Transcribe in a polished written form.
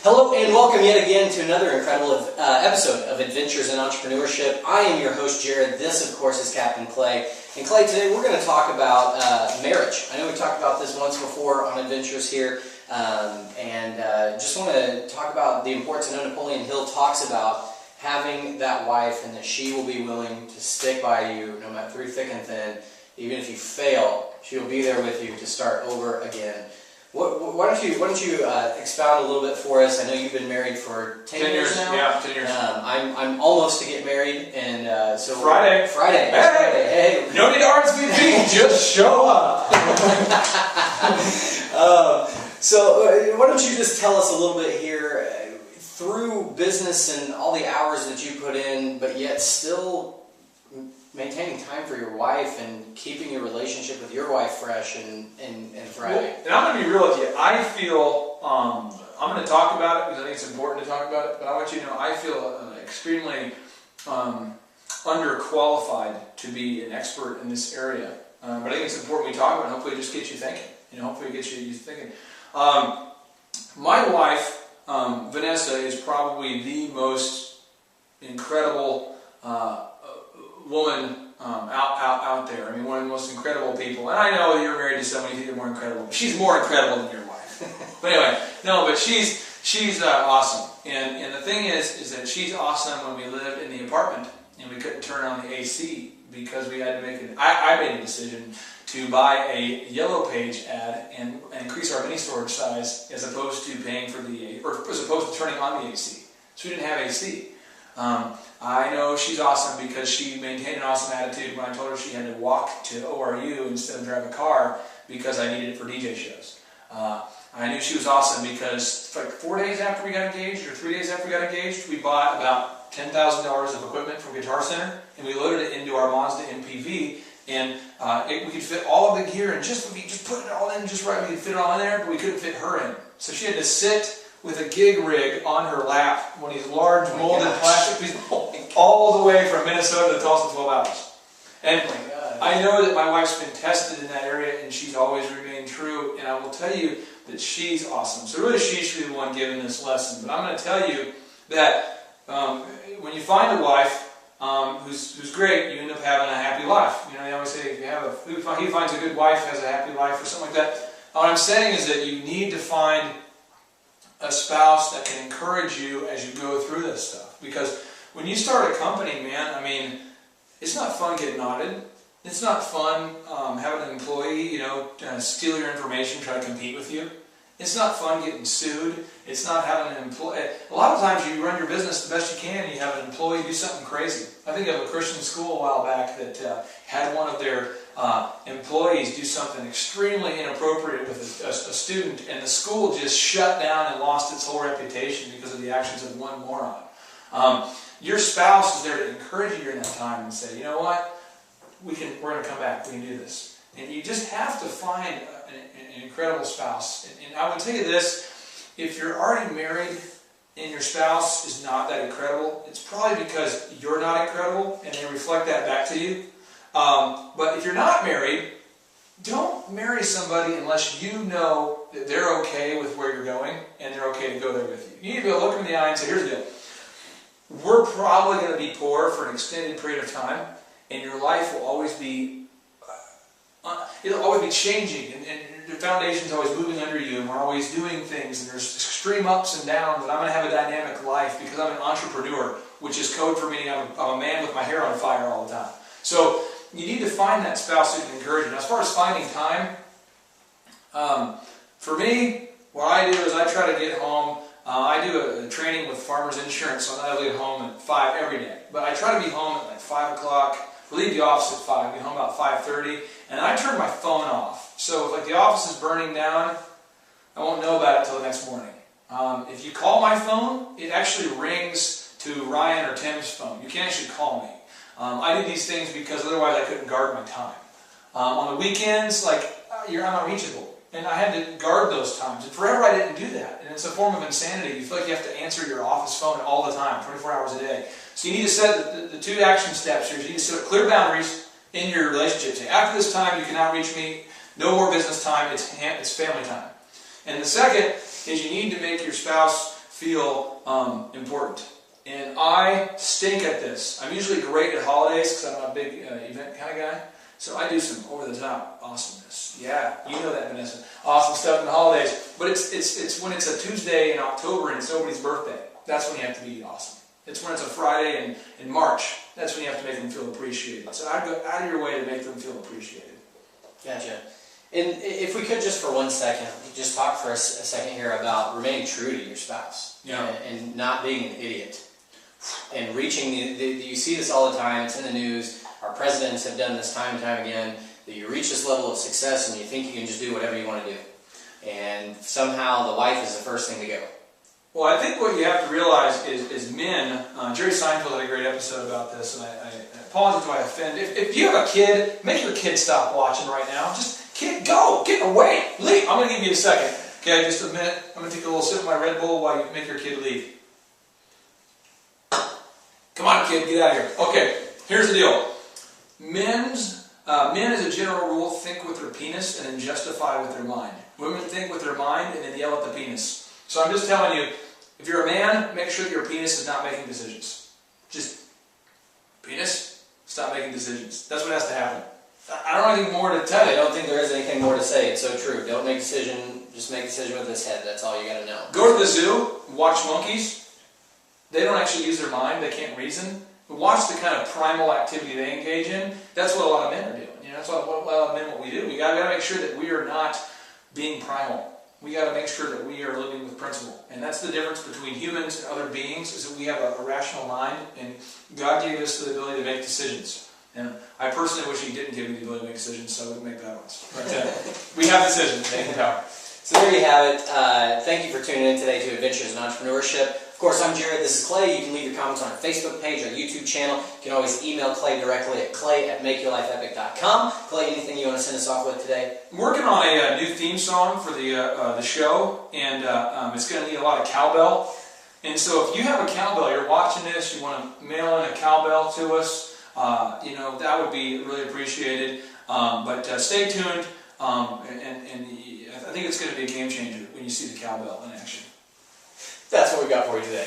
Hello and welcome yet again to another incredible episode of Adventures in Entrepreneurship. I am your host, Jared. This, of course, is Captain Clay. And Clay, today we're going to talk about marriage. I know we talked about this once before on Adventures here, just want to talk about the importance. I know Napoleon Hill talks about having that wife and that she will be willing to stick by you no matter through thick and thin. Even if you fail, she will be there with you to start over again. Why don't you expound a little bit for us? I know you've been married for 10 years now. Yeah, 10 years. I'm almost to get married, and so Friday. Hey, no need to RSVP, just show up. So why don't you just tell us a little bit here through business and all the hours that you put in, but yet still maintaining time for your wife and keeping your relationship with your wife fresh and thriving. Well, and I'm going to be real with you. I feel, I'm going to talk about it because I think it's important to talk about it, but I want you to know I feel extremely underqualified to be an expert in this area. But I think it's important we talk about it and hopefully it just gets you thinking. Hopefully it gets you thinking. My wife, Vanessa, is probably the most incredible woman out there. I mean, one of the most incredible people. And I know that you're married to someone you think you're more incredible. But she's more incredible than your wife. But anyway, no, but she's awesome. And the thing is that she's awesome when we lived in the apartment and we couldn't turn on the AC because we had to make I made a decision to buy a Yellow Page ad and increase our mini storage size as opposed to paying for as opposed to turning on the AC. So we didn't have AC. I know she's awesome because she maintained an awesome attitude when I told her she had to walk to ORU instead of drive a car because I needed it for DJ shows. I knew she was awesome because like 4 days after we got engaged or 3 days after we got engaged, we bought about $10,000 of equipment from Guitar Center and we loaded it into our Mazda MPV and we could fit all of the gear and if we just put it all in just right, we could fit it all in there, but we couldn't fit her in. So she had to sit with a gig rig on her lap, one of these large molded plastic pieces, all the way from Minnesota to Tulsa, 12 hours. And I know that my wife's been tested in that area and she's always remained true, and I will tell you that she's awesome. So really she should be the one giving this lesson. But I'm going to tell you that when you find a wife who's great, you end up having a happy life. They always say if he finds a good wife, has a happy life, or something like that. What I'm saying is that you need to find a spouse that can encourage you as you go through this stuff. Because when you start a company, man, I mean, it's not fun getting audited. It's not fun having an employee, steal your information, try to compete with you. It's not fun getting sued. It's not having an employee. A lot of times you run your business the best you can and you have an employee do something crazy. I think of a Christian school a while back that had one of their employees do something extremely inappropriate with a student, and the school just shut down and lost its whole reputation because of the actions of one moron. Your spouse is there to encourage you during that time and say, you know what, we're going to come back, we can do this. And you just have to find an incredible spouse. And I would tell you this, if you're already married and your spouse is not that incredible, it's probably because you're not incredible and they reflect that back to you. But if you're not married, don't marry somebody unless you know that they're okay with where you're going and they're okay to go there with you. You need to be able to look them in the eye and say, here's the deal. We're probably going to be poor for an extended period of time, and your life will always be, it'll always be changing, and the foundation's always moving under you, and we're always doing things, and there's extreme ups and downs, and I'm going to have a dynamic life because I'm an entrepreneur, which is code for meaning I'm a man with my hair on fire all the time. So you need to find that spouse who can encourage you. Now, as far as finding time, for me, what I do is I try to get home. I do a training with Farmers Insurance, so I leave home at 5 every day. But I try to be home at like 5 o'clock, leave the office at 5, get home about 5:30, and I turn my phone off. So if like the office is burning down, I won't know about it until the next morning. If you call my phone, it actually rings to Ryan or Tim's phone. You can't actually call me. I do these things because otherwise I couldn't guard my time. On the weekends, I'm not reachable. And I had to guard those times. And forever I didn't do that. And it's a form of insanity. You feel like you have to answer your office phone all the time, 24 hours a day. So you need to set the 2 action steps here. You need to set clear boundaries in your relationship. Say, after this time, you cannot reach me. No more business time. It's family time. And the second is you need to make your spouse feel important. And I stink at this. I'm usually great at holidays because I'm not a big event kind of guy. So I do some over-the-top awesomeness. Yeah, you know that, Vanessa. Awesome stuff in the holidays. But it's when it's a Tuesday in October and it's nobody's birthday. That's when you have to be awesome. It's when it's a Friday in March. That's when you have to make them feel appreciated. So I'd go out of your way to make them feel appreciated. Gotcha. And if we could just for 1 second, just talk for a second here about remaining true to your spouse. Yeah. And not being an idiot. And reaching, you see this all the time, it's in the news, our presidents have done this time and time again, that you reach this level of success and you think you can just do whatever you want to do. And somehow the wife is the first thing to go. Well, I think what you have to realize is men, Jerry Seinfeld had a great episode about this, and I apologize if I offend. If you have a kid, make your kid stop watching right now. Just, kid, go, get away, leave. I'm going to give you a second. Okay, just a minute. I'm going to take a little sip of my Red Bull while you make your kid leave. Come on, kid, get out of here. Okay, here's the deal. Men, as a general rule, think with their penis and then justify with their mind. Women think with their mind and then yell at the penis. So I'm just telling you, if you're a man, make sure that your penis is not making decisions. Just, penis, stop making decisions. That's what has to happen. I don't have anything more to tell I you. don't think there is anything more to say. It's so true. Don't make a decision, just make a decision with his head. That's all you got to know. Go to the zoo, watch monkeys. They don't actually use their mind, they can't reason. But watch the kind of primal activity they engage in. That's what a lot of men are doing. You know, that's what a lot of men what we do. We got to make sure that we are not being primal. We got to make sure that we are living with principle. And that's the difference between humans and other beings, is that we have a rational mind, and God gave us the ability to make decisions. And I personally wish He didn't give me the ability to make decisions, so I wouldn't make bad ones. But we have decisions, making power. So there you have it. Thank you for tuning in today to Adventures in Entrepreneurship. Of course, I'm Jared, this is Clay. You can leave your comments on our Facebook page, our YouTube channel. You can always email Clay directly at clay@makeyourlifeepic.com. Clay, anything you want to send us off with today? I'm working on a new theme song for the show, and it's going to need a lot of cowbell. And so if you have a cowbell, you're watching this, you want to mail in a cowbell to us, that would be really appreciated. But stay tuned, and I think it's going to be a game changer when you see the cowbell in action. That's what we got for you today.